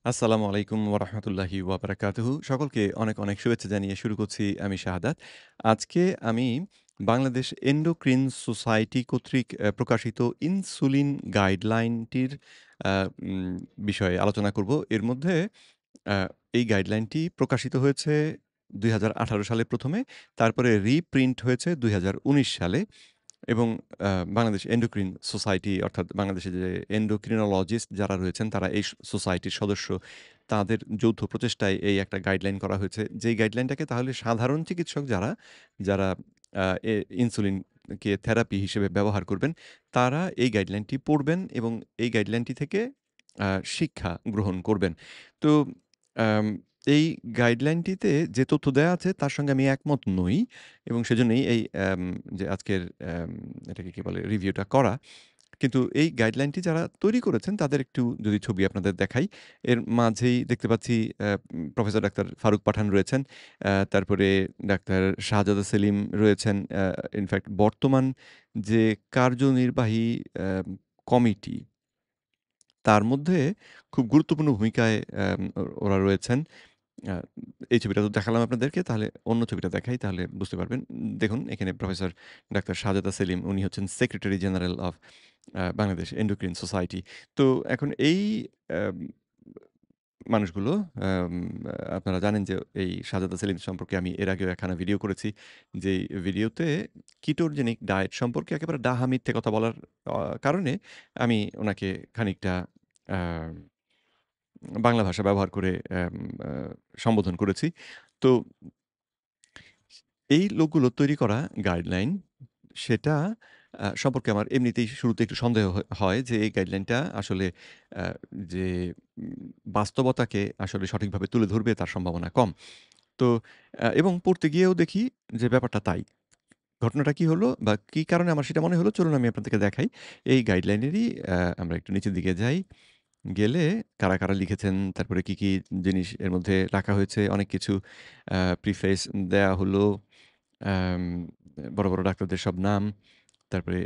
আসসালামু আলাইকুম ওয়া রাহমাতুল্লাহি ওয়া বারাকাতুহু। সকলকে অনেক, অনেক শুভেচ্ছা জানিয়ে শুরু করছি আমি শাহাদাত। আজকে আমি বাংলাদেশ এন্ডোক্রিন সোসাইটি কর্তৃক প্রকাশিত ইনসুলিন গাইডলাইনটির আ উম বিষয়ে আলোচনা করব। এর মধ্যে আ এই গাইডলাইনটি প্রকাশিত হয়েছে ২০১৮ সালে ১ম এ, তারপরে রিপ্রিন্ট হয়েছে ২০১৯ সালে। এবং বাংলাদেশ এন্ডোক্রিন সোসাইটি অর্থাৎ বাংলাদেশে যে এন্ডোক্রিনোলজিস্ট যারা রয়েছেন তারা এই সোসাইটির সদস্য। তাদের যৌথ প্রচেষ্টায় এই একটা গাইডলাইন করা হয়েছে। যেই গাইডলাইনটাকে তাহলে সাধারণ চিকিৎসক যারা আ এ ইনসুলিনকে থেরাপি হিসেবে ব্যবহার করবেন, তারা এই গাইডলাইনটি পড়বেন এবং এই গাইডলাইনটি থেকে আ শিক্ষা গ্রহণ করবেন। তো আম এই গাইডলাইনটিতে যে তথ্য দেয়া আছে তার সঙ্গে আমি একমত নই। এবং সেজন্যই এই যে আজকের এটাকে কি বলে? রিভিউটা করা। কিন্তু এই গাইডলাইনটি যারা তৈরি করেছেন তাদের একটু যদি ছবি আপনাদের দেখাই। এর মাঝেই দেখতে পাচ্ছি প্রফেসর ডাক্তার ফারুক পাঠান রয়েছেন। তারপরে ডাক্তার শাহজাদা সেলিম রয়েছেন। ইনফ্যাক্ট বর্তমান যে কার্যনির্বাহী কমিটি তার মধ্যে খুব গুরুত্বপূর্ণ ভূমিকায় ওরা রয়েছেন। আ এই ছবিটা তো দেখালাম আপনাদেরকে। তাহলে অন্য ছবিটা দেখাই তাহলে বুঝতে পারবেন। দেখুন এখানে প্রফেসর ডাক্তার শাহজাদা সেলিম উনি হচ্ছেন secretary general of Bangladesh endocrine society. তো এখন এই আম মানুষগুলো আম আপনারা জানেন যে এই শাহজাদা সেলিম সম্পর্কে আমি এর আগেও একখানা ভিডিও করেছি। যেই ভিডিওতে কিটোজেনিক ডায়েট সম্পর্কে একেবারে ডাহা মিথ্যে কথা বলার আ কারণে আমি উনাকে খানিকটা আ বাংলা ভাষা ব্যবহার করে আ সম্বোধন করেছি। তো এই লোকগুলোর তৈরি করা গাইডলাইন সেটা সম্পর্কে আমার এমনিতেই শুরুতে একটু সন্দেহ হয় যে এই গাইডলাইনটা আসলে আ যে বাস্তবতাকে আসলে সঠিকভাবে তুলে ধরবে তার সম্ভাবনা কম। তো এবং পড়তে গিয়েও দেখি যে ব্যাপারটা তাই। ঘটনাটা কি হলো বা কি কারণে আমার সেটা মনে হলো চলুন আমি আপনাদেরকে দেখাই। এই গাইডলাইনেরই আমরা একটু নিচের দিকে যাই। গেলে কারা, কারা লিখেছেন, তারপরে কি, কি জিনিস এর মধ্যে রাখা হয়েছে, অনেক কিছু প্রিফেস দেয়া হলো। আম বড়, বড় ডাক্তারদের সব নাম, তারপরে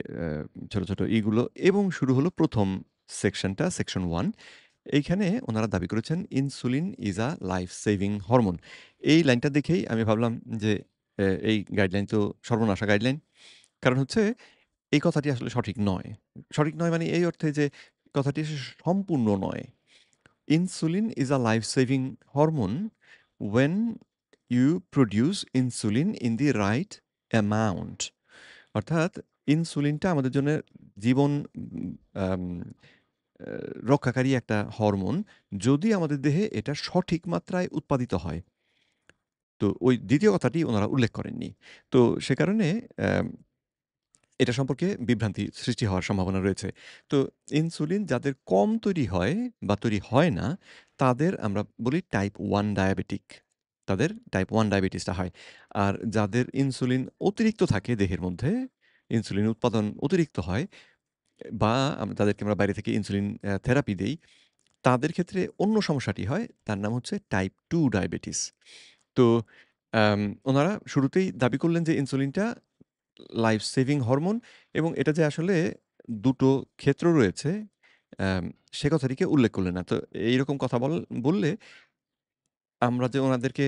ছোট, ছোট ইগুলো এবং শুরু হলো ১ম সেকশনটা, সেকশন 1 এইখানে উনারা দাবি করেছেন, "ইনসুলিন ইস আ লাইফ সেভিং হরমোন।" এই লাইনটা দেখেই আমি ভাবলাম যে, এই গাইডলাইন তো সর্বনাশা গাইডলাইন। কারণ হচ্ছে এই কথাটি আসলে সঠিক নয়। সঠিক নয় মানে এই অর্থে যে কথাটি সম্পূর্ণ নয়। Insulin is a life-saving hormone when you produce insulin in the right amount. অর্থাৎ ইনসুলিনটা আমাদের জন্য জীবন আম আ রক্ষাকারী একটা হরমোন। যদি আমাদের দেহে এটা সঠিক মাত্রায় উৎপাদিত হয়। তো ওই ২য় কথাটি উনারা উল্লেখ করেননি। তো সে কারণে অ্যাম এটা সম্পর্কে বিভ্রান্তি সৃষ্টি হওয়ার সম্ভাবনা রয়েছে। তো ইনসুলিন যাদের কম তৈরি হয় বা তৈরি হয় না, তাদের আমরা বলি টাইপ 1 ডায়াবেটিক। তাদের টাইপ 1 ডায়াবেটিসটা হয়। আর যাদের ইনসুলিন অতিরিক্ত থাকে দেহের মধ্যে, ইনসুলিন উৎপাদন অতিরিক্ত হয় বা তাদেরকে আমরা বাইরে থেকে ইনসুলিন থেরাপি দেই, তাদের ক্ষেত্রে অন্য সমস্যাটি হয়। তার নাম হচ্ছে টাইপ 2 ডায়াবেটিস। তো আম উনারা শুরুতেই দাবি করলেন যে ইনসুলিনটা লাইফ সেভিং হরমোন এবং এটা যে আসলে দুটো ক্ষেত্র রয়েছে অ্যাম সে কথাটিকে উল্লেখ করলেন না। তো এইরকম কথা বললে আমরা যে ওনাদেরকে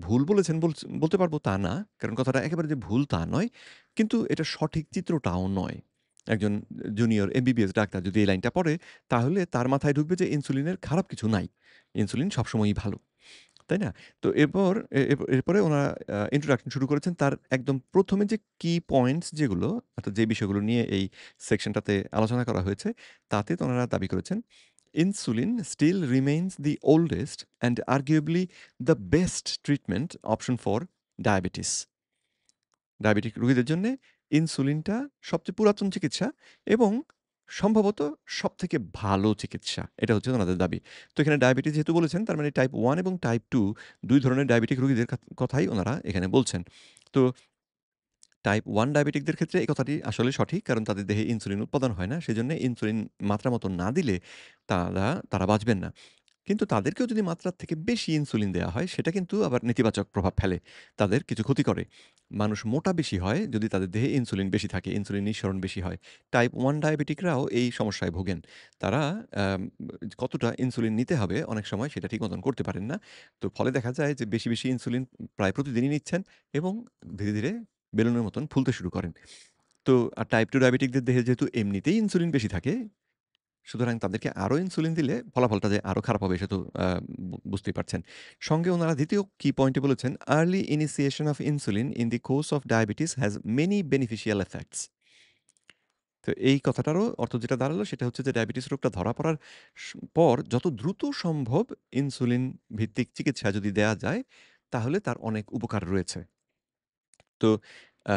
ভুল বলেছেন বলতে পারবো তা না। কারণ কথাটা একেবারে যে ভুল তা নয়। কিন্তু এটা সঠিক চিত্রটাও নয়। একজন জুনিয়র এমবিবিএস ডাক্তার যদি এই লাইনটা পড়ে তাহলে তার মাথায় ঢুকবে যে ইনসুলিনের খারাপ কিছু নাই। ইনসুলিন সবসময়ই ভালো। তাই না? তো এরপর এরপরে উনারা introduction শুরু করেছেন। তার একদম ১ম এ যে কি পয়েন্টস যেগুলো অর্থাৎ যে বিষয়গুলো নিয়ে এই সেকশনটাতে আলোচনা করা হয়েছে, তাতে তো উনারা দাবি করেছেন, "Insulin still remains the oldest and arguably the best treatment option for diabetes." Diabetic রোগীদের জন্যে ইনসুলিনটা সবচেয়ে পুরাতন চিকিৎসা এবং সম্ভবত সবথেকে ভালো চিকিৎসা। এটা হচ্ছে ওনাদের দাবি। তো এখানে ডায়াবেটিস যেহেতু বলেছেন তার মানে টাইপ 1 এবং টাইপ 2 ২ ধরনের ডায়াবেটিক রোগীদের কথাই ওনারা এখানে বলছেন। তো টাইপ 1 ডায়াবেটিকদের ক্ষেত্রে এই কথাটি আসলে সঠিক। কারণ তাদের দেহে ইনসুলিন উৎপাদন হয় না। সেজন্য ইনসুলিন মাত্রা মতো না দিলে তারা বাঁচবেন না। কিন্তু তাদেরকেও যদি মাত্রার থেকে বেশি ইনসুলিন দেয়া হয়, সেটা কিন্তু আবার নেতিবাচক প্রভাব ফেলে। তাদের কিছু ক্ষতি করে। মানুষ মোটা বেশি হয় যদি তাদের দেহে ইনসুলিন বেশি থাকে, ইনসুলিন নিঃসরণ বেশি হয়। টাইপ 1 ডায়াবেটিকরাও এই সমস্যায় ভোগেন। তারা আম কতটা ইনসুলিন নিতে হবে অনেক সময় সেটা ঠিক মতন করতে পারেন না। তো ফলে দেখা যায় যে বেশি, বেশি ইনসুলিন প্রায় প্রতিদিনই নিচ্ছেন এবং ধীরে, ধীরে বেলুনের মতন ফুলতে শুরু করেন। তো টাইপ 2 ডায়াবেটিকদের দেহে যেহেতু এমনিতেই ইনসুলিন বেশি থাকে, সুতরাং তাদেরকে আরো ইনসুলিন দিলে ফলাফলটা যে আরো খারাপ হবে সেটা তো বুঝতেই পারছেন। সঙ্গে উনারা ২য় কি পয়েন্টে বলেছেন, "Early initiation of insulin in the course of diabetes has many beneficial effects." তো এই কথাটারও অর্থ যেটা দাঁড়ালো সেটা হচ্ছে যে ডায়াবেটিস রোগটা ধরা পড়ার স পর যত দ্রুত সম্ভব ইনসুলিন ভিত্তিক চিকিৎসা যদি দেয়া যায়, তাহলে তার অনেক উপকার রয়েছে। তো আ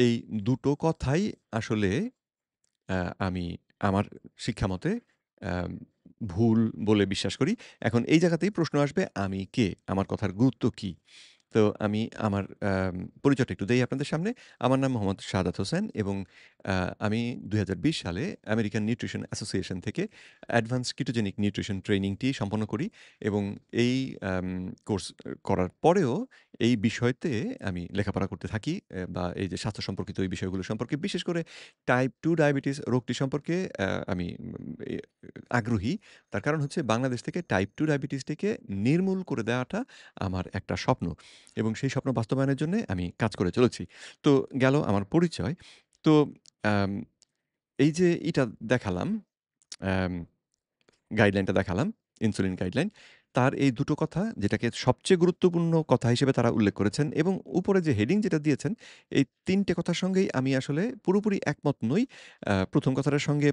এই দুটো কথাই আসলে আ আমি আমার শিক্ষামতে আম ভুল বলে বিশ্বাস করি। এখন এই জায়গাতেই প্রশ্ন আসবে, আমি কে? আমার কথার গুরুত্ব কি? তো আমি আমার পরিচয়টা একটু দেই আপনাদের সামনে। আমার নাম মোহাম্মদ শাহাদাত হোসেন এবং আ আমি ২০২০ সালে আমেরিকান নিউট্রিশন অ্যাসোসিয়েশন থেকে অ্যাডভান্সড কিটোজেনিক নিউট্রিশন ট্রেনিংটি সম্পন্ন করি এবং এই আম কোর্স করার পরেও এই বিষয়তে আমি লেখাপড়া করতে থাকি বা এই যে স্বাস্থ্য সম্পর্কিত এই বিষয়গুলো সম্পর্কে বিশেষ করে টাইপ 2 ডায়াবেটিস রোগটি সম্পর্কে আমি এ আগ্রহী। তার কারণ হচ্ছে বাংলাদেশ থেকে টাইপ 2 ডায়াবেটিসটিকে নির্মূল করে দেওয়াটা আমার একটা স্বপ্ন এবং সেই স্বপ্ন বাস্তবায়নের জন্যে আমি কাজ করে চলেছি। তো গেল আমার পরিচয়। তো আম এই যে দেখালাম, আম গাইডলাইনটা দেখালাম, ইনসুলিন গাইডলাইন। তার এই দুটো কথা যেটাকে সবচেয়ে গুরুত্বপূর্ণ কথা হিসেবে তারা উল্লেখ করেছেন এবং উপরে যে হেডিং যেটা দিয়েছেন, এই ৩ টে কথার সঙ্গেই আমি আসলে পুরোপুরি একমত নই। ১ম কথাটার সঙ্গে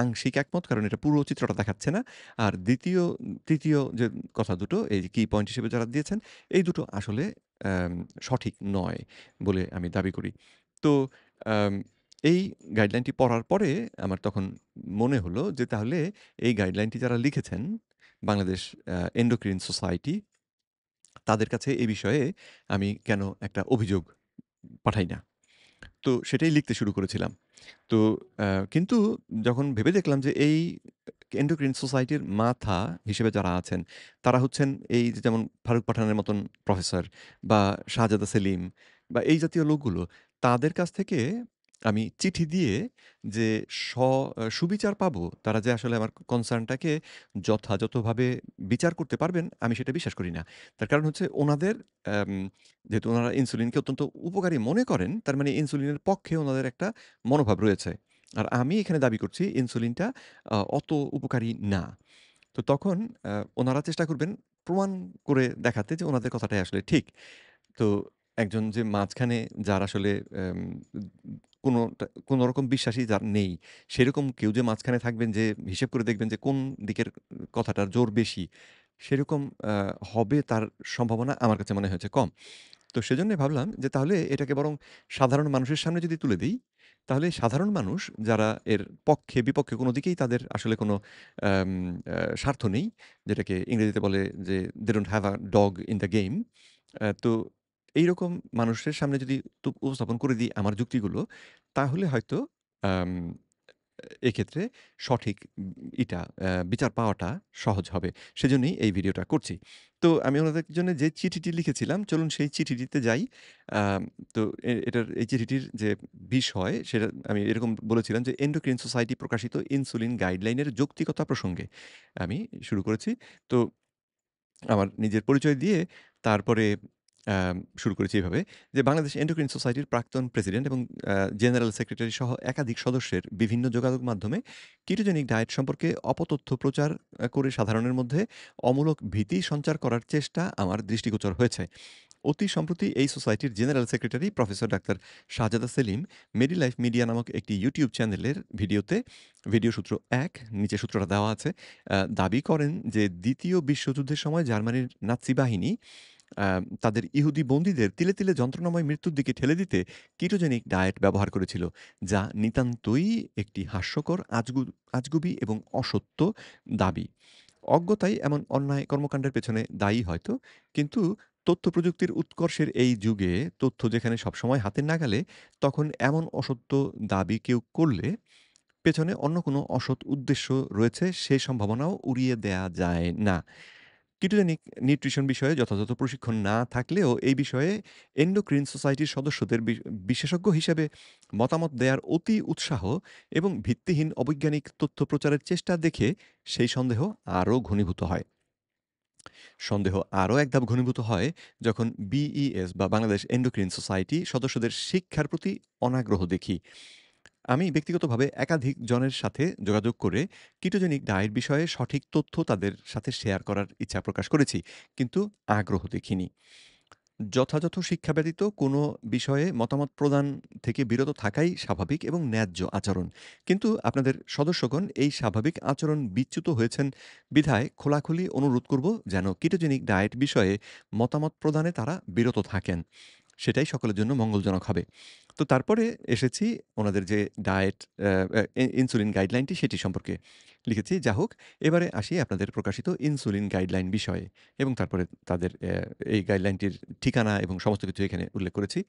আংশিক একমত কারণ এটা পুরো চিত্রটা দেখাচ্ছে না। আর ৩য় যে কথা দুটো এই যে কি পয়েন্ট হিসেবে যারা দিয়েছেন, এই দুটো আসলে অ্যাম সঠিক নয় বলে আমি দাবি করি। তো আম এই গাইডলাইনটি পড়ার পরে আমার তখন মনে হলো যে তাহলে এই গাইডলাইনটি যারা লিখেছেন, বাংলাদেশ এন্ডোক্রিন সোসাইটি, তাদের কাছে এ বিষয়ে আমি কেন একটা অভিযোগ পাঠাই না? তো সেটাই লিখতে শুরু করেছিলাম। তো কিন্তু যখন ভেবে দেখলাম যে এই এন্ডোক্রিন সোসাইটির মাথা হিসেবে যারা আছেন, তারা হচ্ছেন এই যে যেমন ফারুক পাঠানের মতন প্রফেসর বা শাহজাদা সেলিম বা এই জাতীয় লোকগুলো, তাদের কাছ থেকে আমি চিঠি দিয়ে যে স সুবিচার পাবো, তারা যে আসলে আমার কনসার্নটাকে যথাযথভাবে বিচার করতে পারবেন, আমি সেটা বিশ্বাস করি না। তার কারণ হচ্ছে ওনাদের অ্যাম যেহেতু উনারা ইনসুলিনকে অত্যন্ত উপকারী মনে করেন, তার মানে ইনসুলিনের পক্ষে উনাদের একটা মনোভাব রয়েছে। আর আমি এখানে দাবি করছি ইনসুলিনটা অত উপকারী না। তো তখন উনারা চেষ্টা করবেন প্রমাণ করে দেখাতে যে উনাদের কথাটাই আসলে ঠিক। তো একজন যে মাঝখানে যার আসলে কোনো রকম বিশ্বাসই যার নেই, সেরকম কেউ যে মাঝখানে থাকবেন যে হিসেব করে দেখবেন যে কোন দিকের কথাটার জোর বেশি, সেরকম আ হবে তার সম্ভাবনা আমার কাছে মনে হয়েছে কম। তো সেজন্যই ভাবলাম যে তাহলে এটাকে বরং সাধারণ মানুষের সামনে যদি তুলে দেই, তাহলে সাধারণ মানুষ যারা এর পক্ষে বিপক্ষে কোনো দিকেই তাদের আসলে কোনো আম স্বার্থ নেই, যেটাকে ইংরেজিতে বলে যে they don't have a dog in the game. তো এইরকম মানুষের সামনে যদি উপস্থাপন করে দিই আমার যুক্তিগুলো, তাহলে হয়তো আম এক্ষেত্রে সঠিক বিচার পাওয়াটা সহজ হবে। সেজন্যই এই ভিডিওটা করছি। তো আমি ওনাদের জন্য যে চিঠিটি লিখেছিলাম, চলুন সেই চিঠিটিতে যাই। আম তো এটার এই চিঠিটির যে বিষয়, সেটা আমি এরকম বলেছিলাম যে, এন্ডোক্রিন সোসাইটি প্রকাশিত ইনসুলিন গাইডলাইনের যৌক্তিকতা প্রসঙ্গে আমি শুরু করেছি। তো আমার নিজের পরিচয় দিয়ে তারপরে শুরু করেছি এভাবে যে, বাংলাদেশ এন্ডোক্রিন সোসাইটির প্রাক্তন প্রেসিডেন্ট এবং জেনারেল সেক্রেটারি সহ একাধিক সদস্যের বিভিন্ন যোগাযোগ মাধ্যমে কিটোজেনিক ডায়েট সম্পর্কে অপতথ্য প্রচার করে সাধারণের মধ্যে অমূলক ভীতি সঞ্চার করার চেষ্টা আমার দৃষ্টিগোচর হয়েছে। অতি সম্প্রতি এই সোসাইটির জেনারেল সেক্রেটারি প্রফেসর ডাক্তার শাহজাদা সেলিম মেডিলাইফ মিডিয়া নামক একটি ইউটিউব চ্যানেলের ভিডিওতে ভিডিও সূত্র ১ নিচে সূত্রটা দেওয়া আছে দাবি করেন যে ২য় বিশ্বযুদ্ধের সময় জার্মানির নাৎসি বাহিনী আ তাদের ইহুদি বন্দীদের তিলে, তিলে যন্ত্রণাময় মৃত্যুর দিকে ঠেলে দিতে কিটোজেনিক ডায়েট ব্যবহার করেছিল। যা নিতান্তই একটি হাস্যকর, আজগুবি এবং অসত্য দাবি। অজ্ঞতাই এমন অন্যায় কর্মকাণ্ডের পেছনে দায়ী হয়তো। কিন্তু তথ্যপ্রযুক্তির উৎকর্ষের এই যুগে তথ্য যেখানে সবসময় হাতের নাগালে, তখন এমন অসত্য দাবি কেউ করলে পেছনে অন্য কোনো অসৎ উদ্দেশ্য রয়েছে সেই সম্ভাবনাও উড়িয়ে দেয়া যায় না। কিটোজেনিক নিউট্রিশন বিষয়ে যথাযথ প্রশিক্ষণ না থাকলেও এই বিষয়ে এন্ডোক্রিন সোসাইটির সদস্যদের বিশেষজ্ঞ হিসেবে মতামত দেয়ার অতি উৎসাহ এবং ভিত্তিহীন অবৈজ্ঞানিক তথ্য প্রচারের চেষ্টা দেখে সেই সন্দেহ আরও ঘনীভূত হয়। সন্দেহ আরও এক ধাপ ঘনীভূত হয় যখন বিইএস বা বাংলাদেশ এন্ডোক্রিন সোসাইটি সদস্যদের শিক্ষার প্রতি অনাগ্রহ দেখি। আমি ব্যক্তিগতভাবে একাধিক জনের সাথে যোগাযোগ করে কিটোজেনিক ডায়েট বিষয়ে সঠিক তথ্য তাদের সাথে শেয়ার করার ইচ্ছা প্রকাশ করেছি, কিন্তু আগ্রহ দেখিনি। যথাযথ শিক্ষা ব্যতীত কোনো বিষয়ে মতামত প্রদান থেকে বিরত থাকাই স্বাভাবিক এবং ন্যায্য আচরণ। কিন্তু আপনাদের সদস্যগণ এই স্বাভাবিক আচরণ বিচ্যুত হয়েছেন বিধায় খোলাখুলি অনুরোধ করব যেন কিটোজেনিক ডায়েট বিষয়ে মতামত প্রদানে তারা বিরত থাকেন। সেটাই সকলের জন্য মঙ্গলজনক হবে। তো তারপরে এসেছি ওনাদের যে ডায়েট অ্যা অ্যা ইনসুলিন গাইডলাইনটি সেটি সম্পর্কে লিখেছি। যা হোক, এবারে আসি আপনাদের প্রকাশিত ইনসুলিন গাইডলাইন বিষয়ে এবং তারপরে তাদের এই গাইডলাইনটির ঠিকানা এবং সমস্ত কিছু এখানে উল্লেখ করেছি।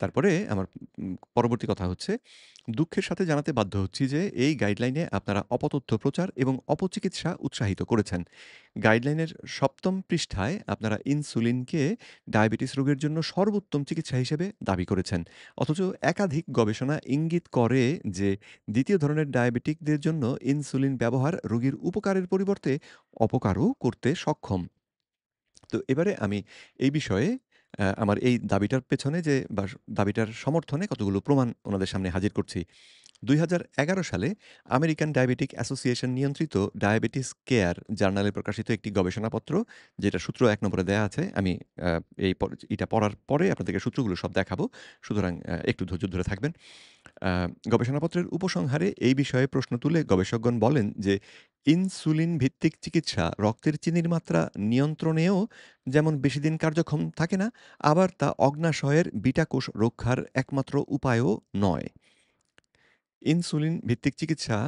তারপরে আমার পরবর্তী কথা হচ্ছে, দুঃখের সাথে জানাতে বাধ্য হচ্ছি যে এই গাইডলাইনে আপনারা অপতথ্য প্রচার এবং অপচিকিৎসা উৎসাহিত করেছেন। গাইডলাইনের ৭ম পৃষ্ঠায় আপনারা ইনসুলিনকে ডায়াবেটিস রোগের জন্য সর্বোত্তম চিকিৎসা হিসেবে দাবি করেছেন। অথচ একাধিক গবেষণা ইঙ্গিত করে যে দ্বিতীয় ধরনের ডায়াবেটিকদের জন্য ইনসুলিন ব্যবহার রোগীর উপকারের পরিবর্তে অপকারও করতে সক্ষম। তো এবারে আমি এই বিষয়ে আমার এই দাবিটার পেছনে যে বা দাবিটার সমর্থনে কতগুলো প্রমাণ ওনাদের সামনে হাজির করছি। ২০১১ সালে আমেরিকান ডায়াবেটিক অ্যাসোসিয়েশন নিয়ন্ত্রিত ডায়াবেটিস কেয়ার জার্নালে প্রকাশিত একটি গবেষণাপত্র, যেটা সূত্র ১ নম্বরে দেয়া আছে। আমি আ এটা পড়ার পরে আপনাদেরকে সূত্রগুলো সব দেখাবো। সুতরাং একটু ধৈর্য ধরে থাকবেন। আ গবেষণাপত্রের উপসংহারে এই বিষয়ে প্রশ্ন তুলে গবেষকগণ বলেন যে, ইনসুলিন ভিত্তিক চিকিৎসা রক্তের চিনির মাত্রা নিয়ন্ত্রণেও যেমন বেশিদিন কার্যক্ষম থাকে না, আবার তা অগ্ন্যাশয়ের বিটা কোষ রক্ষার একমাত্র উপায়ও নয়। ইনসুলিন ভিত্তিক চিকিৎসা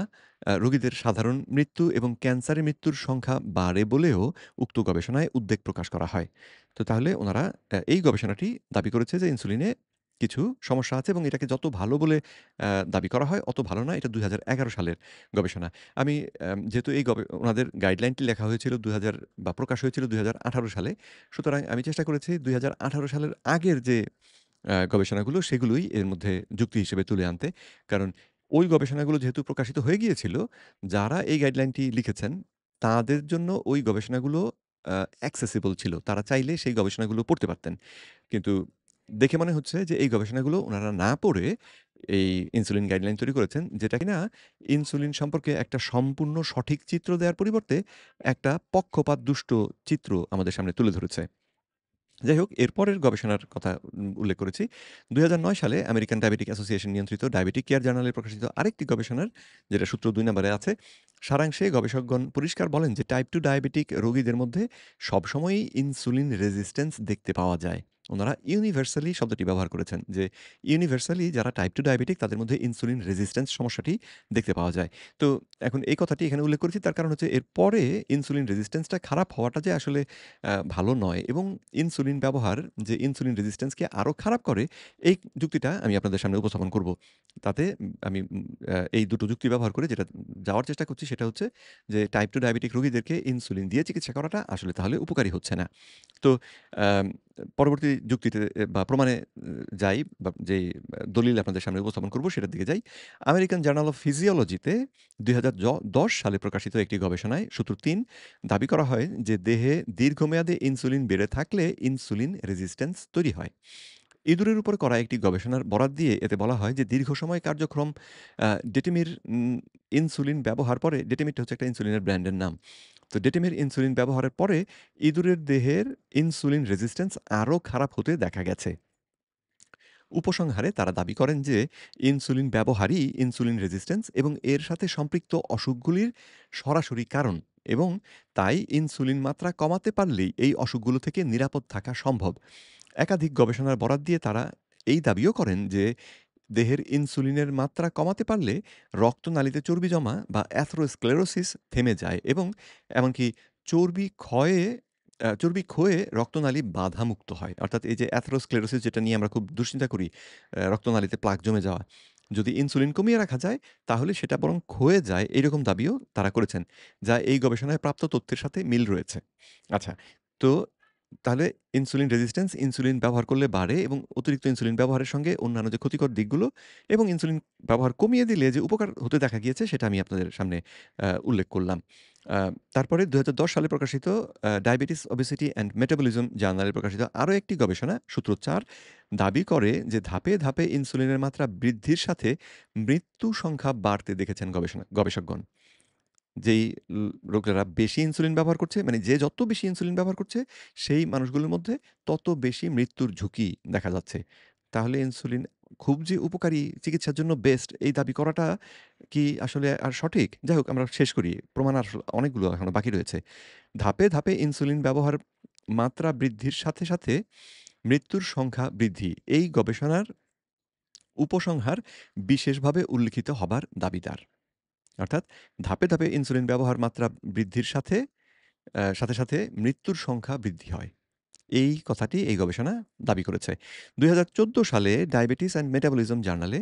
রোগীদের সাধারণ মৃত্যু এবং ক্যান্সারে মৃত্যুর সংখ্যা বাড়ে বলেও উক্ত গবেষণায় উদ্বেগ প্রকাশ করা হয়। তো তাহলে উনারা এই গবেষণাটি দাবি করেছে যে ইনসুলিনে কিছু সমস্যা আছে এবং এটাকে যত ভালো বলে দাবি করা হয় অত ভালো না। এটা ২০১১ সালের গবেষণা। আমি যেহেতু এই উনাদের গাইডলাইনটি লেখা হয়েছিল ২০০০ বা প্রকাশ হয়েছিল ২০১৮ সালে। সুতরাং আমি চেষ্টা করেছি ২০১৮ সালের আগের যে গবেষণাগুলো সেগুলোই এর মধ্যে যুক্তি হিসেবে তুলে আনতে। কারণ ওই গবেষণাগুলো যেহেতু প্রকাশিত হয়ে গিয়েছিল, যারা এই গাইডলাইনটি লিখেছেন তাদের জন্য ওই গবেষণাগুলো accessible ছিল। তারা চাইলে সেই গবেষণাগুলো পড়তে পারতেন। কিন্তু দেখে মনে হচ্ছে যে এই গবেষণাগুলো উনারা না পড়ে এই ইনসুলিন গাইডলাইন তৈরি করেছেন, যেটা কিনা ইনসুলিন সম্পর্কে একটা সম্পূর্ণ সঠিক চিত্র দেওয়ার পরিবর্তে একটা পক্ষপাতদুষ্ট চিত্র আমাদের সামনে তুলে ধরেছে। যাই হোক, এরপরের গবেষণার কথা উল্লেখ করেছি। ২০০৯ সালে আমেরিকান ডায়াবেটিক অ্যাসোসিয়েশন নিয়ন্ত্রিত ডায়াবেটিক কেয়ার জার্নালে প্রকাশিত আরেকটি গবেষণার, যেটা সূত্র ২ নম্বরে আছে। সারাংশে গবেষকগণ পরিষ্কার বলেন যে টাইপ 2 ডায়াবেটিক রোগীদের মধ্যে সবসময়ই ইনসুলিন রেজিস্ট্যান্স দেখতে পাওয়া যায়। উনারা ইউনিভার্সালি শব্দটি ব্যবহার করেছেন যে ইউনিভার্সালি যারা টাইপ 2 ডায়াবেটিক তাদের মধ্যে ইনসুলিন রেজিস্ট্যান্স সমস্যাটি দেখতে পাওয়া যায়। তো এখন এই কথাটি এখানে উল্লেখ করেছি তার কারণ হচ্ছে এরপরে ইনসুলিন রেজিস্ট্যান্সটা খারাপ হওয়াটা যে আসলে ভালো নয় এবং ইনসুলিন ব্যবহার যে ইনসুলিন রেজিস্ট্যান্সকে আরো খারাপ করে, এই যুক্তিটা আমি আপনাদের সামনে উপস্থাপন করব। তাতে আমি এই দুটো যুক্তি ব্যবহার করে যেটা যাওয়ার চেষ্টা করছি সেটা হচ্ছে যে টাইপ 2 ডায়াবেটিক রোগীদেরকে ইনসুলিন দিয়ে চিকিৎসা করাটা আসলে তাহলে উপকারী হচ্ছে না। তো আম পরবর্তী যুক্তিতে বা প্রমাণে যাই বা যেই দলিল আপনাদের সামনে উপস্থাপন করব সেটার দিকে যাই। আমেরিকান জার্নাল অফ ফিজিওলজিতে ২০১০ সালে প্রকাশিত একটি গবেষণায় সূত্র ৩ দাবি করা হয় যে দেহে দীর্ঘমেয়াদে ইনসুলিন বেড়ে থাকলে ইনসুলিন রেজিস্ট্যান্স তৈরি হয়। ইঁদুরের উপর করা একটি গবেষণার বরাত দিয়ে এতে বলা হয় যে দীর্ঘ সময় কার্যক্রম ডেটিমির ইনসুলিন ব্যবহার পরে, ডেটিমিরটা হচ্ছে একটা ইনসুলিনের ব্র্যান্ডের নাম। তো ডেটিমির ইনসুলিন ব্যবহারের পরে ইঁদুরের দেহের ইনসুলিন রেজিস্ট্যান্স আরো খারাপ হতে দেখা গেছে। উপসংহারে তারা দাবি করেন যে ইনসুলিন ব্যবহারই ইনসুলিন রেজিস্ট্যান্স এবং এর সাথে সম্পৃক্ত অসুখগুলির সরাসরি কারণ এবং তাই ইনসুলিন মাত্রা কমাতে পারলেই এই অসুখগুলো থেকে নিরাপদ থাকা সম্ভব। একাধিক গবেষণার বরাত দিয়ে তারা এই দাবিও করেন যে দেহের ইনসুলিনের মাত্রা কমাতে পারলে রক্তনালীতে চর্বি জমা বা অ্যাথেরোস্ক্লেরোসিস থেমে যায় এবং এমনকি চর্বি ক্ষয়ে চর্বি ক্ষয়ে রক্তনালী বাধামুক্ত হয়। অর্থাৎ এই যে অ্যাথেরোস্ক্লেরোসিস যেটা নিয়ে আমরা খুব দুশ্চিন্তা করি, রক্তনালীতে প্লাক জমে যাওয়া। যদি ইনসুলিন কমিয়ে রাখা যায়, তাহলে সেটা বরং ক্ষয়ে যায়, এরকম দাবিও তারা করেছেন। যা এই গবেষণায় প্রাপ্ত তথ্যের সাথে মিল রয়েছে। আচ্ছা, তো তাহলে ইনসুলিন রেজিস্ট্যান্স ইনসুলিন ব্যবহার করলে বাড়ে এবং অতিরিক্ত ইনসুলিন ব্যবহারের সঙ্গে অন্যান্য যে ক্ষতিকর দিকগুলো এবং ইনসুলিন ব্যবহার কমিয়ে দিলে যে উপকার হতে দেখা গিয়েছে, সেটা আমি আপনাদের সামনে উল্লেখ করলাম। আ তারপরে ২০১০ সালে প্রকাশিত ডায়াবেটিস, ওবেসিটি অ্যান্ড মেটাবলিজম জার্নালে প্রকাশিত আরো একটি গবেষণা সূত্র ৪ দাবি করে যে ধাপে, ধাপে ইনসুলিনের মাত্রা বৃদ্ধির সাথে মৃত্যু সংখ্যা বাড়তে দেখেছেন গবেষকগণ। যেই রোগীরা বেশি ইনসুলিন ব্যবহার করছে, মানে যে যত বেশি ইনসুলিন ব্যবহার করছে, সেই মানুষগুলোর মধ্যে তত বেশি মৃত্যুর ঝুঁকি দেখা যাচ্ছে। তাহলে ইনসুলিন খুব যে উপকারী, চিকিৎসার জন্য বেস্ট, এই দাবি করাটা কি আসলে আর সঠিক? যাই হোক, আমরা শেষ করি। প্রমাণ আসলে অনেকগুলো এখনো বাকি রয়েছে। ধাপে, ধাপে ইনসুলিন ব্যবহার মাত্রা বৃদ্ধির সাথে, সাথে মৃত্যুর সংখ্যা বৃদ্ধি। এই গবেষণার উপসংহার বিশেষভাবে উল্লিখিত হবার দাবিদার। অর্থাৎ ধাপে, ধাপে ইনসুলিন ব্যবহার মাত্রা বৃদ্ধির সাথে, সাথে, সাথে মৃত্যুর সংখ্যা বৃদ্ধি হয়। এই কথাটি এই গবেষণা দাবি করেছে। ২০১৪ সালে ডায়াবেটিস অ্যান্ড মেটাবলিজম জার্নালে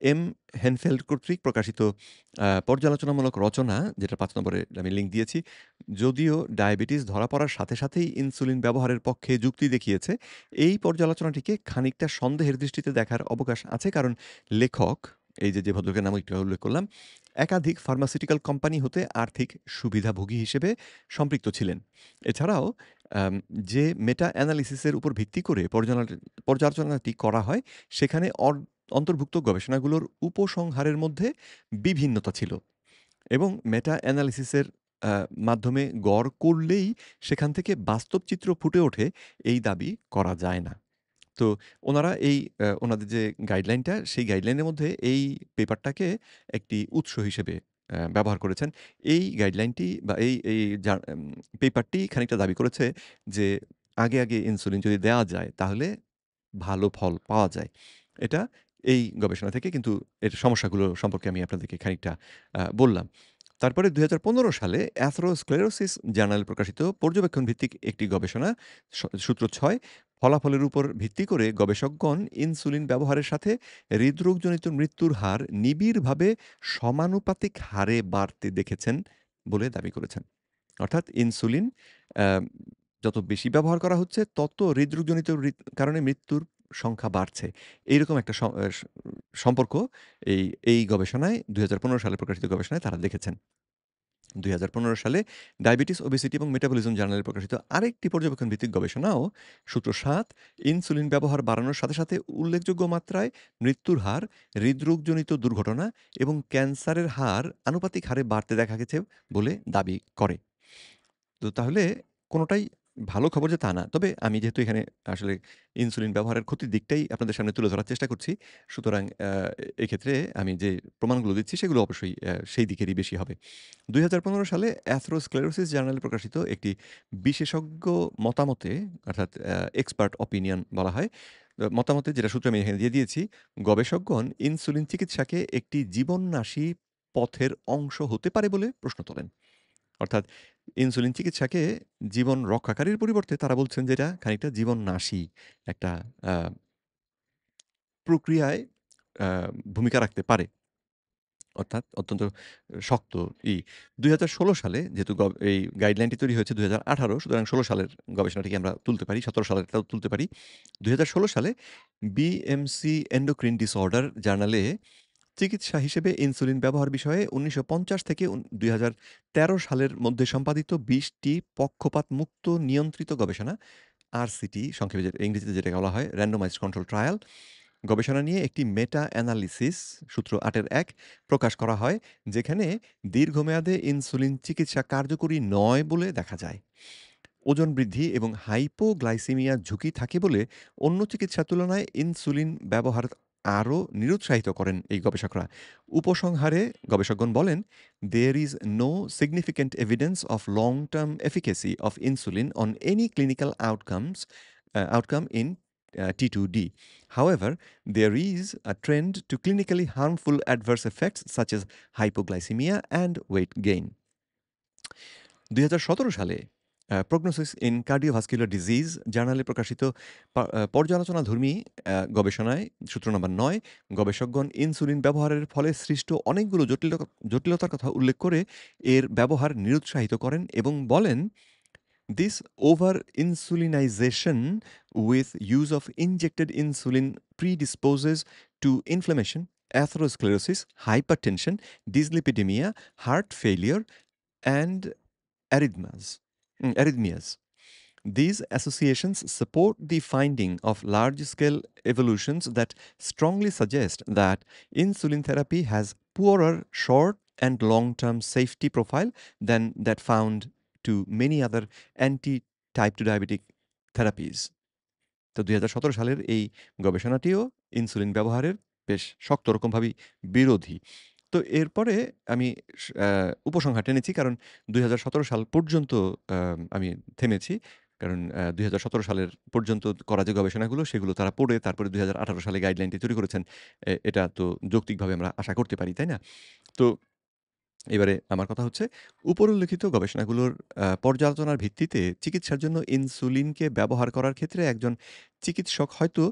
এম. হেনফেল্ড কর্তৃক প্রকাশিত পর্যালোচনামূলক রচনা, যেটা ৫ নম্বরে আমি লিঙ্ক দিয়েছি, যদিও ডায়াবেটিস ধরা পড়ার সাথে সাথেই ইনসুলিন ব্যবহারের পক্ষে যুক্তি দেখিয়েছে, এই পর্যালোচনাটিকে খানিকটা সন্দেহের দৃষ্টিতে দেখার অবকাশ আছে। কারণ লেখক, এই যে ভদ্রলোকের নাম একটু উল্লেখ করলাম, একাধিক ফার্মাসিউটিক্যাল কোম্পানি হতে আর্থিক সুবিধাভোগী হিসেবে সম্পৃক্ত ছিলেন। এছাড়াও আম যে মেটা অ্যানালিসিসের উপর ভিত্তি করে পর্যালোচনাটি করা হয়, সেখানে অন্তর্ভুক্ত গবেষণাগুলোর উপসংহারের মধ্যে বিভিন্নতা ছিল এবং মেটা অ্যানালিসিসের আ মাধ্যমে গড় করলেই সেখান থেকে বাস্তব চিত্র ফুটে ওঠে, এই দাবি করা যায় না। তো ওনারা এই ওনাদের যে গাইডলাইনটা, সেই গাইডলাইনের মধ্যে এই পেপারটাকে একটি উৎস হিসেবে ব্যবহার করেছেন। এই গাইডলাইনটি বা এই পেপারটি খানিকটা দাবি করেছে যে আগে, আগে ইনসুলিন যদি দেওয়া যায়, তাহলে ভালো ফল পাওয়া যায়। এটা এই গবেষণা থেকে, কিন্তু এর সমস্যাগুলো সম্পর্কে আমি আপনাদেরকে খানিকটা বললাম। তারপরে ২০১৫ সালে অ্যাথেরোস্ক্লেরোসিস জার্নালে প্রকাশিত পর্যবেক্ষণ ভিত্তিক একটি গবেষণা, সূত্র ৬, ফলাফলের উপর ভিত্তি করে গবেষকগণ ইনসুলিন ব্যবহারের সাথে হৃদরোগজনিত মৃত্যুর হার নিবিড়ভাবে সমানুপাতিক হারে বাড়তে দেখেছেন বলে দাবি করেছেন। অর্থাৎ ইনসুলিন আ যত বেশি ব্যবহার করা হচ্ছে, তত হৃদরোগজনিত কারণে মৃত্যুর সংখ্যা বাড়ছে। এইরকম একটা সম্পর্ক এই গবেষণায়, ২০১৫ সালে প্রকাশিত গবেষণায় তারা দেখেছেন। ২০১৫ সালে ডায়াবেটিস, ওবেসিটি এবং মেটাবলিজম জার্নালে প্রকাশিত আরেকটি পর্যবেক্ষণ ভিত্তিক গবেষণাও, সূত্র ৭, ইনসুলিন ব্যবহার বাড়ানোর সাথে, সাথে উল্লেখযোগ্য মাত্রায় মৃত্যুর হার, হৃদরোগজনিত দুর্ঘটনা এবং ক্যান্সারের হার আনুপাতিক হারে বাড়তে দেখা গেছে বলে দাবি করে। তো তাহলে কোনটাই ভালো খবর যে তা না। তবে আমি যেহেতু এখানে আসলে ইনসুলিন ব্যবহারের ক্ষতির দিকটাই আপনাদের সামনে তুলে ধরার চেষ্টা করছি, সুতরাং এক্ষেত্রে আমি যে প্রমাণগুলো দিচ্ছি, সেগুলো অবশ্যই সেই দিকেরই বেশি হবে। ২০১৫ সালে অ্যাথেরোস্ক্লেরোসিস জার্নালে প্রকাশিত একটি বিশেষজ্ঞ মতামতে, অর্থাৎ এক্সপার্ট অপিনিয়ন বলা হয়। মতামতে, যেটা সূত্র আমি এখানে দিয়ে দিয়েছি, গবেষকগণ ইনসুলিন চিকিৎসাকে একটি জীবননাশী পথের অংশ হতে পারে বলে প্রশ্ন তোলেন। অর্থাৎ ইনসুলিন চিকিৎসাকে জীবন রক্ষাকারীর পরিবর্তে তারা বলছেন যে এটা খানিকটা জীবননাশী একটা আ প্রক্রিয়ায় আ ভূমিকা রাখতে পারে। অর্থাৎ অত্যন্ত শক্ত ই ২০১৬ সালে, যেহেতু এই গাইডলাইনটি তৈরি হয়েছে ২০১৮, সুতরাং ১৬ সালের গবেষণাটিকে আমরা তুলতে পারি, ১৭ সালেরটাও তুলতে পারি। ২০১৬ সালে বিএমসি এন্ডোক্রিন ডিসঅর্ডার জার্নালে চিকিৎসা হিসেবে ইনসুলিন ব্যবহার বিষয়ে ১৯৫০ থেকে ২০১৩ সালের মধ্যে সম্পাদিত ২০ টি পক্ষপাতমুক্ত নিয়ন্ত্রিত গবেষণা, আরসিটি সংক্ষেপে ইংরেজিতে যেটাকে বলা হয়, randomized control trial, গবেষণা নিয়ে একটি মেটা অ্যানালিসিস, সূত্র ৮ এর ১, প্রকাশ করা হয়, যেখানে দীর্ঘমেয়াদে ইনসুলিন চিকিৎসা কার্যকরী নয় বলে দেখা যায়। ওজন বৃদ্ধি এবং হাইপোগ্লাইসেমিয়ার ঝুঁকি থাকে বলে অন্য চিকিৎসার তুলনায় ইনসুলিন ব্যবহার আরও নিরুৎসাহিত করেন এই গবেষকরা। উপসংহারে গবেষকগণ বলেন, "There is no significant evidence of long-term efficacy of insulin on any clinical outcome in T2D. However, there is a trend to clinically harmful adverse effects such as hypoglycemia and weight gain." ২০১৭ সালে prognosis in cardiovascular disease জার্নালে প্রকাশিত পর্যালোচনাধর্মী গবেষণায় সূত্র number ৯ গবেষকগণ insulin ব্যবহারের ফলে সৃষ্ট অনেকগুলো জটিলতার কথা উল্লেখ করে এর ব্যবহার নিরুৎসাহিত করেন এবং বলেন, "This over-insulinization with use of injected insulin predisposes to inflammation, atherosclerosis, hypertension, dyslipidemia, heart failure, and arrhythmias. These associations support the finding of large-scale evolutions that strongly suggest that insulin therapy has poorer short and long-term safety profile than that found to many other anti-type 2 diabetic therapies." তো ২০১৭ সালের এই গবেষণাটিও insulin ব্যবহারের বেশ শক্ত রকমভাবেই বিরোধী। তো এরপরে আমি উপসংহার টেনেছি কারণ ২০১৭ সাল পর্যন্ত আমি থেমেছি। কারণ ২০১৭ সালের পর্যন্ত করা যে গবেষণাগুলো সেগুলো তারা পড়ে তারপরে ২০১৮ সালে গাইডলাইনটি তৈরি করেছেন। এটা তো যৌক্তিকভাবে আমরা আশা করতে পারি, তাই না? তো এবারে আমার কথা হচ্ছে, উপরিল্লিখিত গবেষণাগুলোর পর্যালোচনার ভিত্তিতে চিকিৎসার জন্য ইনসুলিনকে ব্যবহার করার ক্ষেত্রে একজন চিকিৎসক হয়তো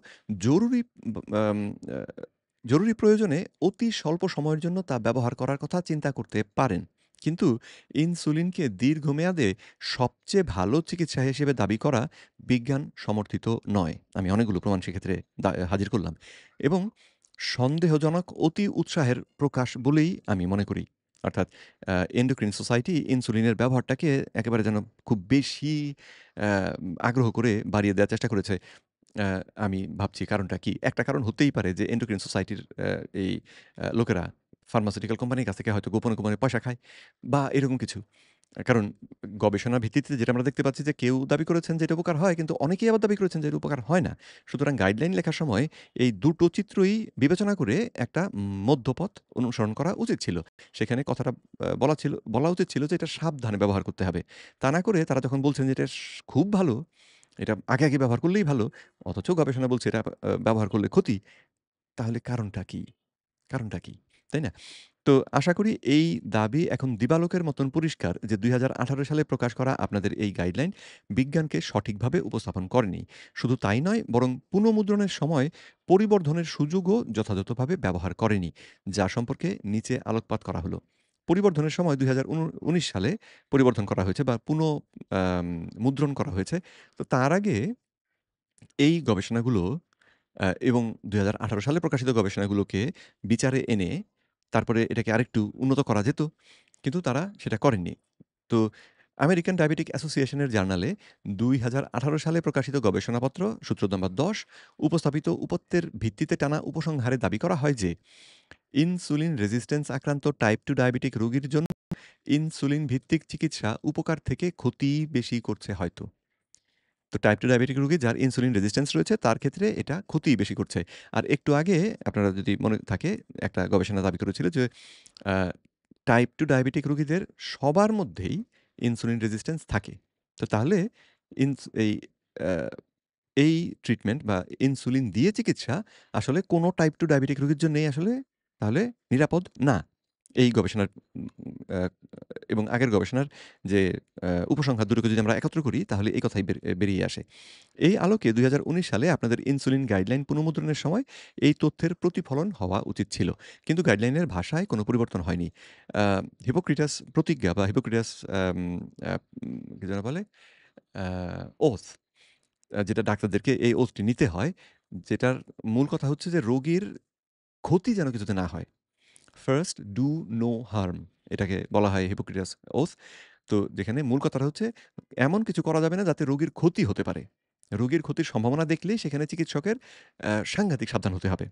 জরুরি ব আম আ জরুরি প্রয়োজনে অতি স্বল্প সময়ের জন্য তা ব্যবহার করার কথা চিন্তা করতে পারেন। কিন্তু ইনসুলিনকে দীর্ঘমেয়াদে সবচেয়ে ভালো চিকিৎসা হিসেবে দাবি করা বিজ্ঞান সমর্থিত নয়। আমি অনেকগুলো প্রমাণ সেক্ষেত্রে হাজির করলাম এবং সন্দেহজনক অতি উৎসাহের প্রকাশ বলেই আমি মনে করি। অর্থাৎ এন্ডোক্রিন সোসাইটি ইনসুলিনের ব্যবহারটাকে একেবারে যেন খুব বেশি অ্যা আগ্রহ করে বাড়িয়ে দেওয়ার চেষ্টা করেছে। অ্যা আমি ভাবছি কারণটা কি? একটা কারণ হতেই পারে যে এন্ডোক্রিন সোসাইটির এই লোকেরা ফার্মাসিউটিক্যাল কোম্পানির কাছ থেকে হয়তো গোপনে, গোপনে পয়সা খায় বা এরকম কিছু। কারণ গবেষণার ভিত্তিতে যেটা আমরা দেখতে পাচ্ছি যে কেউ দাবি করেছেন যে এটা উপকার হয় কিন্তু অনেকেই আবার দাবি করেছেন যে এটা উপকার হয় না। সুতরাং গাইডলাইন লেখার সময় এই দুটো চিত্রই বিবেচনা করে একটা মধ্যপথ অনুসরণ করা উচিত ছিল। সেখানে কথাটা বলা উচিত ছিল যে এটা সাবধানে ব্যবহার করতে হবে। তা না করে তারা যখন বলছেন যে এটা খুব ভালো, এটা আগে, আগে ব্যবহার করলেই ভালো, অথচ গবেষণা বলছে এটা ব্যবহার করলে ক্ষতি। তাহলে কারণটা কি? কারণটা কি? তাই না? তো আশা করি এই দাবি এখন দিবালোকের মতন পরিষ্কার যে ২০১৮ সালে প্রকাশ করা আপনাদের এই গাইডলাইন বিজ্ঞানকে সঠিকভাবে উপস্থাপন করেনি। শুধু তাই নয় বরং পুনঃমুদ্রণের সময় পরিবর্ধনের সুযোগও যথাযথভাবে ব্যবহার করেনি। যা সম্পর্কে নিচে আলোকপাত করা হলো। পরিবর্ধনের সময় ২০১৯ সালে পরিবর্ধন করা হয়েছে বা আম মুদ্রণ করা হয়েছে। তো তার আগে এই গবেষণাগুলো এবং ২০১৮ সালে প্রকাশিত গবেষণাগুলোকে বিচারে এনে তারপরে এটাকে আরেকটু উন্নত করা যেত। কিন্তু তারা সেটা করেননি। তো আমেরিকান ডায়াবেটিক অ্যাসোসিয়েশনের জার্নালে ২০১৮ সালে প্রকাশিত গবেষণাপত্র সূত্র নাম্বার ১০ উপস্থাপিত উপত্যের ভিত্তিতে টানা উপসংহারে দাবি করা হয় যে, ইনসুলিন রেজিস্ট্যান্স আক্রান্ত টাইপ 2 ডায়াবেটিক রোগীর জন্য ইনসুলিন ভিত্তিক চিকিৎসা উপকার থেকে ক্ষতিই বেশি করছে হয়তো। তো টাইপ 2 ডায়াবেটিক রোগী যার ইনসুলিন রেজিস্ট্যান্স রয়েছে তার ক্ষেত্রে এটা ক্ষতিই বেশি করছে। আর একটু আগে আপনারা যদি মনে থাকে একটা গবেষণা দাবি করেছিল যে আ টাইপ 2 ডায়াবেটিক রোগীদের সবার মধ্যেই ইনসুলিন রেজিস্ট্যান্স থাকে। তো তাহলে ইনস এই আ এই ট্রিটমেন্ট বা ইনসুলিন দিয়ে চিকিৎসা আসলে কোনো টাইপ 2 ডায়াবেটিক রোগীর জন্যই আসলে তাহলে নিরাপদ না। এই গবেষণার উম আ এবং আগের গবেষণার যে উপসংহার দুটোকে যদি আমরা একত্র করি তাহলে এই কথাই বেরিয়ে আসে। এই আলোকে ২০১৯ সালে আপনাদের ইনসুলিন গাইডলাইন পুনঃমুদ্রণের সময় এই তথ্যের প্রতিফলন হওয়া উচিত ছিল। কিন্তু গাইডলাইনের ভাষায় কোনো পরিবর্তন হয়নি। আ হিপোক্রেটাস প্রতিজ্ঞা বা হিপোক্রেটাস কি যেন বলে? আ ওথ যেটা ডাক্তারদেরকে এই ওথটি নিতে হয়। যেটার মূল কথা হচ্ছে যে রোগীর ক্ষতি যেন কিছুতে না হয়। ফার্স্ট ডু নো হার্ম এটাকে বলা হয় হিপোক্রেটাস ওথ। তো যেখানে মূল কথাটা হচ্ছে এমন কিছু করা যাবে না যাতে রোগীর ক্ষতি হতে পারে। রোগীর ক্ষতির সম্ভাবনা দেখলেই সেখানে চিকিৎসকের সাংঘাতিক সাবধান হতে হবে।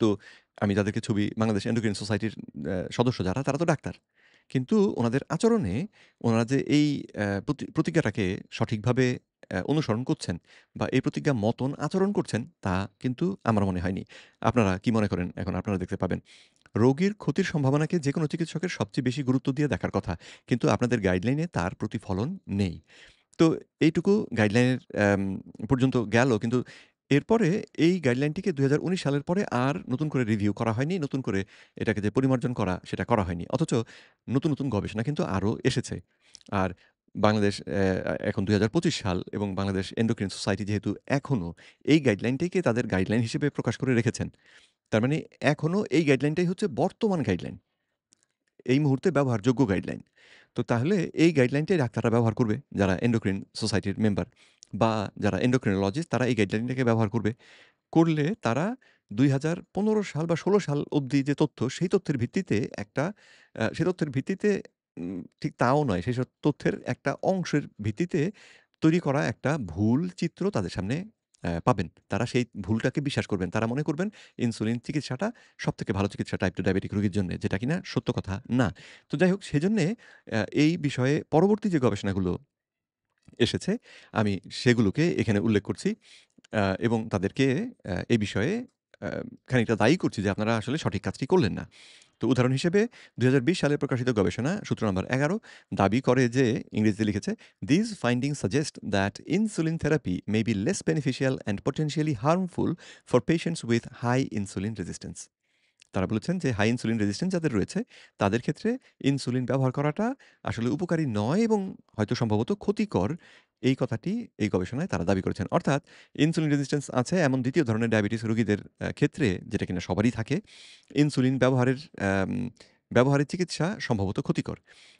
তো আমি যাদেরকে ছবি বাংলাদেশ এন্ডোক্রাইন সোসাইটির সদস্য যারা তারা তো ডাক্তার। কিন্তু উনাদের আচরণে উনারা যে এই প্রতিজ্ঞাটাকে সঠিকভাবে অনুসরণ করছেন বা এই প্রতিজ্ঞা মতন আচরণ করছেন তা কিন্তু আমার মনে হয়নি। আপনারা কি মনে করেন? এখন আপনারা দেখতে পাবেন। রোগীর ক্ষতির সম্ভাবনাকে যেকোনো চিকিৎসকের সবচেয়ে বেশি গুরুত্ব দিয়ে দেখার কথা। কিন্তু আপনাদের গাইডলাইনে তার প্রতিফলন নেই। তো এইটুকু গাইডলাইনের পর্যন্ত গেল। কিন্তু এরপরে এই গাইডলাইনটিকে ২০১৯ সালের পরে আর নতুন করে রিভিউ করা হয়নি। নতুন করে এটাকে যে পরিমার্জন করা, সেটা করা হয়নি। অথচ নতুন, নতুন গবেষণা কিন্তু আরো এসেছে। আর বাংলাদেশ এখন ২০২৫ সাল এবং বাংলাদেশ এন্ডোক্রিন সোসাইটি যেহেতু এখনো এই গাইডলাইনটাকে তাদের গাইডলাইন হিসেবে প্রকাশ করে রেখেছেন। তার মানে এখনো এই গাইডলাইনটাই হচ্ছে বর্তমান গাইডলাইন। এই মুহূর্তে ব্যবহারযোগ্য গাইডলাইন। তো তাহলে এই গাইডলাইনটাই ডাক্তাররা ব্যবহার করবে, যারা এন্ডোক্রিন সোসাইটির মেম্বার বা যারা এন্ডোক্রিনোলজিস্ট তারা এই গাইডলাইনটাকে ব্যবহার করবে। করলে তারা ২০১৫ সাল বা ১৬ সাল অবধি যে তথ্য, সেই তথ্যের ভিত্তিতে একটা সে তথ্যের ভিত্তিতে ঠিক তাও নয়, সেসব তথ্যের একটা অংশের ভিত্তিতে তৈরি করা একটা ভুল চিত্র তাদের সামনে পাবেন। তারা সেই ভুলটাকে বিশ্বাস করবেন। তারা মনে করবেন ইনসুলিন চিকিৎসাটা সবথেকে ভালো চিকিৎসা টাইপ 2 ডায়াবেটিক রোগীর জন্যে, যেটা কিনা সত্য কথা না। তো যাই হোক সেজন্যে এই বিষয়ে পরবর্তী যে গবেষণাগুলো এসেছে, আমি সেগুলোকে এখানে উল্লেখ করছি। এবং তাদেরকে এই বিষয়ে আ খানিকটা দায়ী করছি যে আপনারা আসলে সঠিক কাজটি করলেন না। তো উদাহরণ হিসেবে ২০২০ সালে প্রকাশিত গবেষণা সূত্র নাম্বার ১১ দাবি করে যে ইংরেজিতে লিখেছে, "These findings suggest that insulin therapy may be less beneficial and potentially harmful for patients with high insulin resistance." তারা বলেছেন যে হাই ইনসুলিন রেজিস্ট্যান্স যাদের রয়েছে, তাদের ক্ষেত্রে ইনসুলিন ব্যবহার করাটা আসলে উপকারী নয় এবং হয়তো সম্ভবত ক্ষতিকর। এই কথাটি এই গবেষণায় তারা দাবি করেছেন। অর্থাৎ ইনসুলিন রেজিস্ট্যান্স আছে এমন ২য় ধরনের ডায়াবেটিস রোগীদের ক্ষেত্রে, যেটা কিনা সবারই থাকে, ইনসুলিন ব্যবহারের চিকিৎসা সম্ভবত ক্ষতিকর।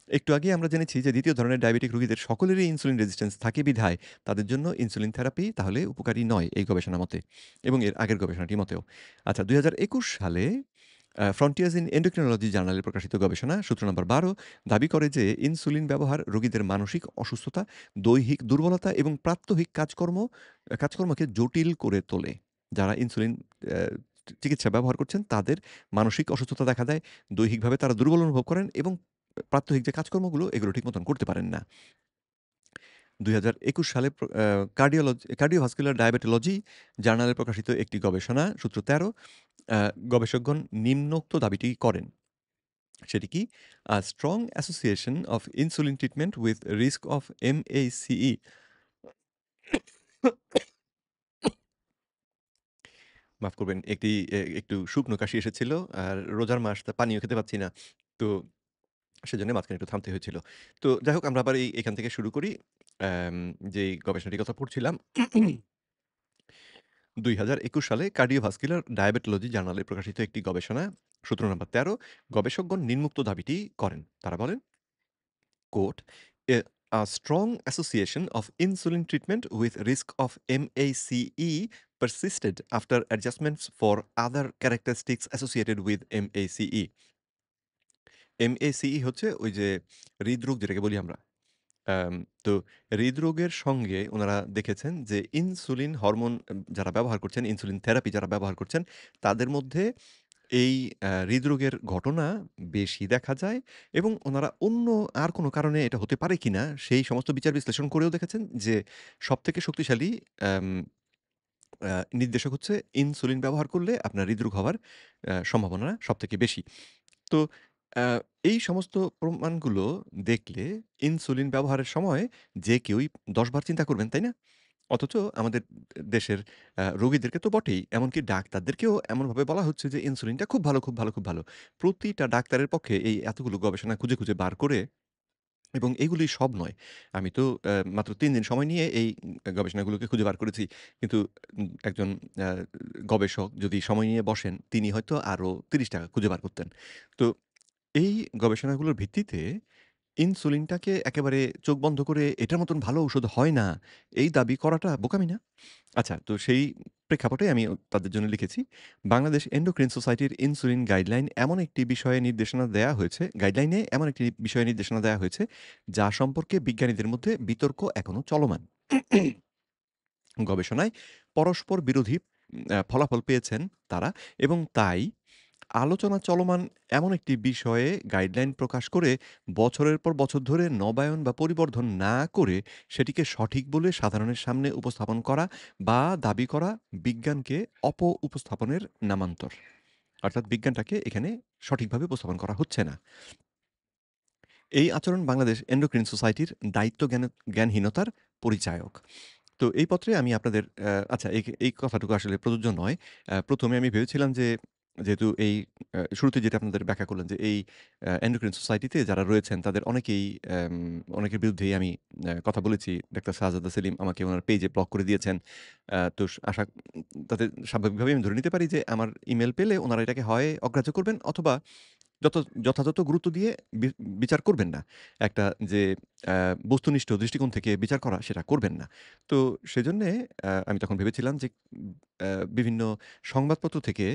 একটু আগেই আমরা জেনেছি যে ২য় ধরনের ডায়াবেটিক রোগীদের সকলেরই ইনসুলিন রেজিস্ট্যান্স থাকে বিধায় তাদের জন্য ইনসুলিন থেরাপি তাহলে উপকারী নয় এই গবেষণা মতে এবং এর আগের গবেষণাটি মতেও। আচ্ছা, ২০২১ সালে ফ্রন্টিয়ার্স ইন এন্ডোক্রিনোলজি জার্নালে প্রকাশিত গবেষণা সূত্র নাম্বার ১২ দাবি করে যে ইনসুলিন ব্যবহার রোগীদের মানসিক অসুস্থতা, দৈহিক দুর্বলতা এবং প্রাত্যহিক কাজকর্মকে জটিল করে তোলে। যারা ইনসুলিন অ্যা চিকিৎসা ব্যবহার করছেন তাদের মানসিক অসুস্থতা দেখা দেয়, দৈহিকভাবে তারা দুর্বল অনুভব করেন এবং প্রাত্যহিক যে কাজকর্মগুলো এগুলো ঠিক মতন করতে পারেন না। ২০২১ সালে প্র আ কার্ডিওভাস্কুলার ডায়াবেটোলজি জার্নালে প্রকাশিত একটি গবেষণা সূত্র ১৩ আ গবেষকগণ নিম্নোক্ত দাবিটি করেন। সেটি কি? A strong association of insulin treatment with risk of MACE মাফ করবেন, একটু শুকনো কাশি এসেছিল। আর রোজার মাস তা পানিও খেতে পাচ্ছি না। তো সেজন্য মাঝখানে একটু থামতে হয়েছিল। তো যাই হোক আমরা আবার এখান থেকে শুরু করি। অ্যাম যেই গবেষণাটির কথা পড়ছিলাম। ২০২১ সালে কার্ডিওভাস্কুলার ডায়াবেটোলজি জার্নালে প্রকাশিত একটি গবেষণা সূত্র নাম্বার ১৩ গবেষকগণ নিম্নোক্ত দাবিটি করেন। তারা বলেন, quote, a strong association of insulin treatment with risk of MACE persisted after adjustments for other characteristics associated with MACE. MACE হচ্ছে ওই যে হৃদরোগ যেটাকে বলি আমরা। আম তো হৃদরোগের সঙ্গে উনারা দেখেছেন যে ইনসুলিন হরমোন যারা ব্যবহার করছেন, ইনসুলিন থেরাপি যারা ব্যবহার করছেন, তাদের মধ্যে এই হৃদরোগের ঘটনা বেশি দেখা যায় এবং ওনারা অন্য আর কোনো কারণে এটা হতে পারে কিনা সেই সমস্ত বিচার বিশ্লেষণ করেও দেখেছেন যে সবথেকে শক্তিশালী আম আ নির্দেশক হচ্ছে ইনসুলিন ব্যবহার করলে আপনার হৃদরোগ হওয়ার সম্ভাবনা সবথেকে বেশি। তো আ এই সমস্ত প্রমাণগুলো দেখলে ইনসুলিন ব্যবহারের সময় যে কেউই ১০ বার চিন্তা করবেন, তাই না? অথচ আমাদের দেশের রোগীদেরকে তো বটেই, এমনকি ডাক্তারদেরকেও এমনভাবে বলা হচ্ছে যে ইনসুলিনটা খুব ভালো, খুব ভালো, খুব ভালো। প্রতিটা ডাক্তারের পক্ষে এই এতগুলো গবেষণা খুঁজে, খুঁজে বার করে এবং এগুলি সব নয়। আমি তো মাত্র ৩ দিন সময় নিয়ে এই গবেষণাগুলোকে খুঁজে বার করেছি। কিন্তু একজন আ গবেষক যদি সময় নিয়ে বসেন, তিনি হয়তো আরো ৩০ টা খুঁজে বার করতেন। তো এই গবেষণাগুলোর ভিত্তিতে ইনসুলিনটাকে একেবারে চোখ বন্ধ করে এটার মতন ভালো ঔষধ হয় না, এই দাবি করাটা বোকামি না? আচ্ছা, তো সেই প্রেক্ষাপটে আমি তাদের জন্য লিখেছি, বাংলাদেশ এন্ডোক্রিন সোসাইটির ইনসুলিন গাইডলাইন এমন একটি বিষয়ে নির্দেশনা দেয়া হয়েছে গাইডলাইনে এমন একটি বিষয়ে নির্দেশনা দেয়া হয়েছে, যা সম্পর্কে বিজ্ঞানীদের মধ্যে বিতর্ক এখনো চলমান। গবেষণায় পরস্পর বিরোধী ফলাফল পেয়েছেন তারা এবং তাই আলোচনা চলমান এমন একটি বিষয়ে গাইডলাইন প্রকাশ করে বছরের পর বছর ধরে নবায়ন বা পরিবর্ধন না করে সেটিকে সঠিক বলে সাধারণের সামনে উপস্থাপন করা বা দাবি করা বিজ্ঞানকে উপস্থাপনের নামান্তর। অর্থাৎ বিজ্ঞানটাকে এখানে সঠিকভাবে উপস্থাপন করা হচ্ছে না। এই আচরণ বাংলাদেশ এন্ডোক্রিন সোসাইটির জ্ঞানহীনতার পরিচায়ক। তো এই পত্রে আমি আপনাদের আচ্ছা এই কথাটুকু আসলে প্রযোজ্য নয়। ১ম এ আমি ভেবেছিলাম যে যেহেতু এই শুরুতে যেটা আপনাদের ব্যাখ্যা করলেন যে এই এন্ডোক্রাইন সোসাইটিতে যারা রয়েছেন তাদের অনেকেই অনেকের বিরুদ্ধেই আমি কথা বলেছি। ডাক্তার শাহজাদা সেলিম আমাকে উনার পেইজে ব্লক করে দিয়েছেন। তো তাতে স্বাভাবিকভাবেই আমি ধরে নিতে পারি যে আমার ইমেইল পেলে উনারা এটাকে হয় অগ্রাহ্য করবেন অথবা যত যথাযথ গুরুত্ব দিয়ে বি বিচার করবেন না। একটা যে আ বস্তুনিষ্ঠ দৃষ্টিকোণ থেকে বিচার করা সেটা করবেন না। তো সেজন্যে আমি তখন ভেবেছিলাম যে আ বিভিন্ন সংবাদপত্র থেকে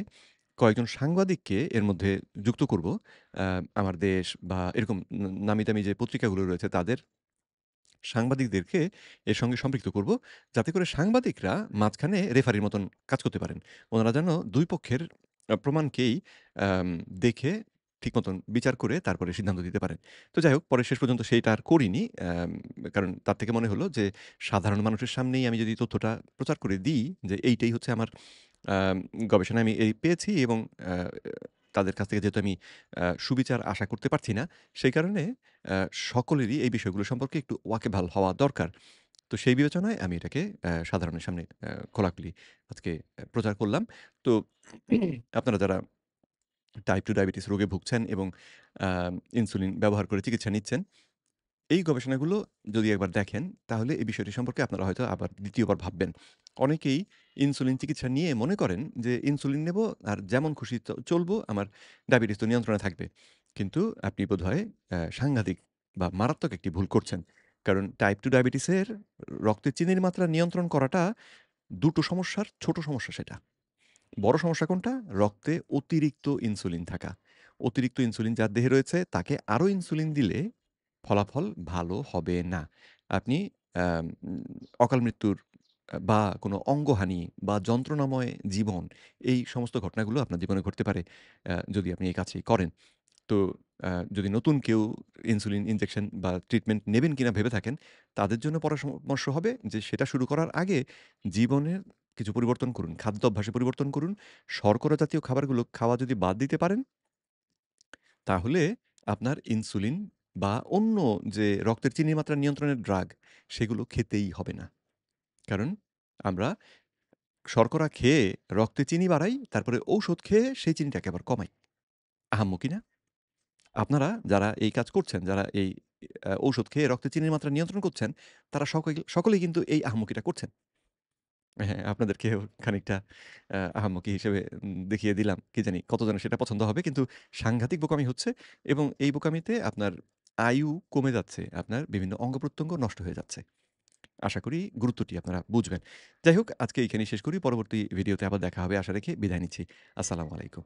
কয়েকজন সাংবাদিককে এর মধ্যে যুক্ত করব। আ আমার দেশ বা এরকম নামি-দামি যে পত্রিকাগুলো রয়েছে তাদের সাংবাদিকদেরকে এর সঙ্গে সম্পৃক্ত করব। যাতে করে সাংবাদিকরা মাঝখানে রেফারির মতন কাজ করতে পারেন। উনারা যেন ২ পক্ষের প্রমাণকেই আম দেখে ঠিক মতন বিচার করে তারপরে সিদ্ধান্ত দিতে পারেন। তো যাই হোক পরে শেষ পর্যন্ত সেইটা আর করিনি। কারণ তার থেকে মনে হলো যে সাধারণ মানুষের সামনেই আমি যদি তথ্যটা প্রচার করে দিই যে এইটাই হচ্ছে আমার আম গবেষণায় আমি এই পেয়েছি এবং আ তাদের কাছ থেকে যেহেতু আমি সুবিচার আশা করতে পারছি না, সেই কারণে আ সকলেরই এই বিষয়গুলো সম্পর্কে একটু ওয়াকিবহাল হওয়া দরকার। তো সেই বিবেচনায় আমি এটাকে সাধারণের সামনে খোলাখুলি আজকে প্রচার করলাম। তো আপনারা যারা টাইপ 2 ডায়াবেটিস রোগে ভুগছেন এবং আ ইনসুলিন ব্যবহার করে চিকিৎসা নিচ্ছেন এই গবেষণাগুলো যদি একবার দেখেন, তাহলে এই বিষয়টি সম্পর্কে আপনারা হয়তো আবার ২য় বার ভাববেন। অনেকেই ইনসুলিন চিকিৎসা নিয়ে মনে করেন যে, ইনসুলিন নেব আর যেমন খুশি চলবো, আমার ডায়াবেটিস তো নিয়ন্ত্রণে থাকবে। কিন্তু আপনি বোধহয় সাংঘাতিক বা মারাত্মক একটি ভুল করছেন। কারণ টাইপ 2 ডায়াবেটিসের রক্তে চিনির মাত্রা নিয়ন্ত্রণ করাটা ২ টো সমস্যার ছোট সমস্যা সেটা। বড় সমস্যা কোনটা? রক্তে অতিরিক্ত ইনসুলিন থাকা। অতিরিক্ত ইনসুলিন যার দেহে রয়েছে তাকে আরো ইনসুলিন দিলে ফলাফল ভালো হবে না। আপনি আম অকাল মৃত্যুর বা কোনো অঙ্গহানি বা যন্ত্রণাময় জীবন এই সমস্ত ঘটনাগুলো আপনার জীবনে ঘটতে পারে যদি আপনি এই কাজটি করেন। তো যদি নতুন কেউ ইনসুলিন ইনজেকশন বা ট্রিটমেন্ট নেবেন কিনা ভেবে থাকেন, তাদের জন্য পরামর্শ হবে যে সেটা শুরু করার আগে জীবনের কিছু পরিবর্তন করুন। খাদ্যাভ্যাসে পরিবর্তন করুন। শর্করা জাতীয় খাবারগুলো খাওয়া যদি বাদ দিতে পারেন, তাহলে আপনার ইনসুলিন বা অন্য যে রক্তের চিনির মাত্রা নিয়ন্ত্রণের ড্রাগ, সেগুলো খেতেই হবে না। কারণ আমরা শর্করা খেয়ে রক্তে চিনি বাড়াই, তারপরে ঔষধ খেয়ে সেই চিনিটাকে আবার কমাই। আহাম্মকি না? আপনারা যারা এই কাজ করছেন, যারা এই ঔষধ খেয়ে রক্তে চিনির মাত্রা নিয়ন্ত্রণ করছেন, তারা সকলেই কিন্তু এই আহাম্মকিটা করছেন। হ্যাঁ, আপনাদেরকেও খানিকটা আহাম্মকি হিসেবে দেখিয়ে দিলাম। কি জানি কতজনের সেটা পছন্দ হবে। কিন্তু সাংঘাতিক বোকামি হচ্ছে এবং এই বোকামিতে আপনার আয়ু কমে যাচ্ছে। আপনার বিভিন্ন অঙ্গ-প্রত্যঙ্গ নষ্ট হয়ে যাচ্ছে। আশা করি গুরুত্বটি আপনারা বুঝবেন। যাই হোক আজকে এইখানেই শেষ করি। পরবর্তী ভিডিওতে আবার দেখা হবে আশা রেখে বিদায় নিচ্ছি। আসসালামু আলাইকুম।